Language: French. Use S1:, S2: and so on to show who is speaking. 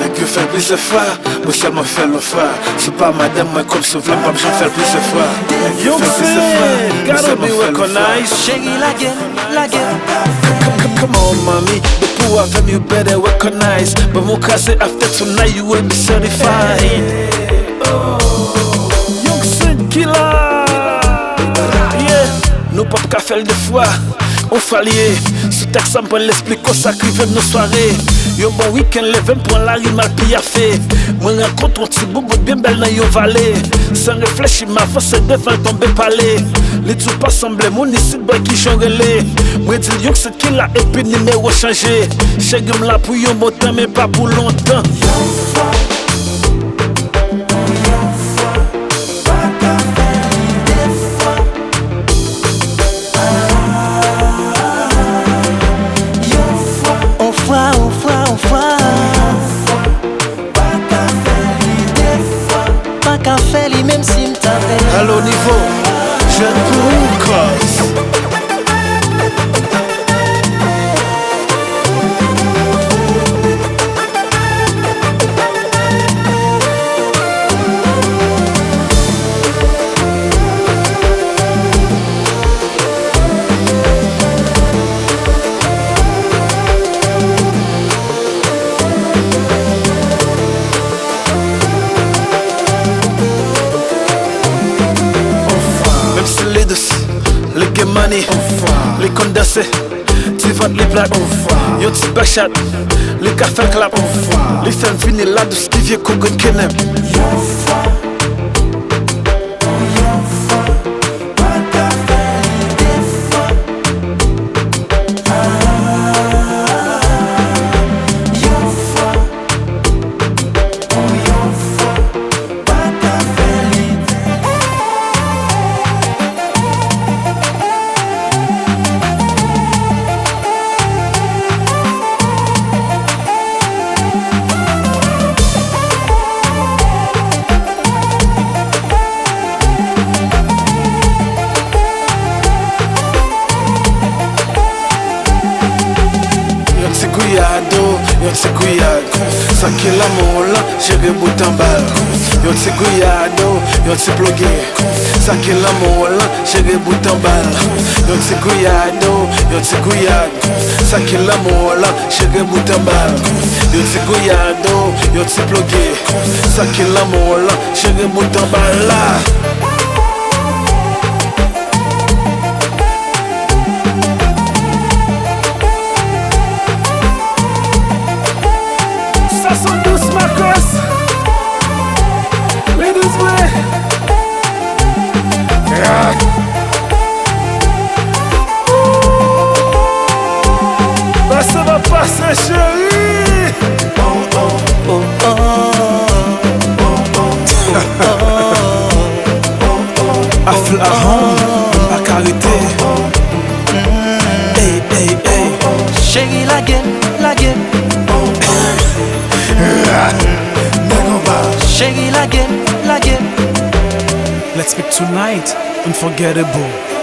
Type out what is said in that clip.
S1: Mais que faire plusieurs fois, moi seulement faire le fois. C'est pas madame, moi comme ce v'là, j'en fais plusieurs fois.
S2: You say, gotta be recognized.
S3: Chérie, la gueule.
S1: Come on, mommy, the poor of them you better recognize. But mon cas after tonight you will be certified.
S2: Young Sid Killer.
S1: Yeah, nous pas qu'à faire deux fois. On fallait, sous texte, on l'explique qu'on sacrifie nos soirées. Yo bon week-end, les 20 points la rime mal pire fait. Moi rencontre un petit boubou bien belle dans yon vallée. Sans réfléchir, ma force est devant tomber palais. Les tout pas semblent, mon ici boy qui j'en relais. Moi dis yo que c'est qui la et puis numéro changé. Chèque là pour yon bon temps, mais pas pour longtemps.
S3: Même si m't'appelle.
S1: Allo niveau, jeune pour cause. Les game money, les condensés, tu vends les plaques, yo tu bachat, les cafés clap, les femmes finissent là de ce qui vient qu'on gagne kenem. Yo t'se cuidado, ça qui l'amour là, j'ai bout en balle. Yo t'se cuidado, yo t'se bloqué, ça qui l'amour là, j'ai bout en balle. Yo t'se cuidado, ça qui l'amour là, j'ai bout en balle. Yo t'se cuidado, yo t'se bloqué, ça qui l'amour là, j'ai bout en balle là.
S2: Ça va passer, chérie.
S1: Aflahon, à carité. Hey, hey, hey.
S3: Chérie, la gueule. Chérie, la gueule.
S2: Let's make tonight unforgettable.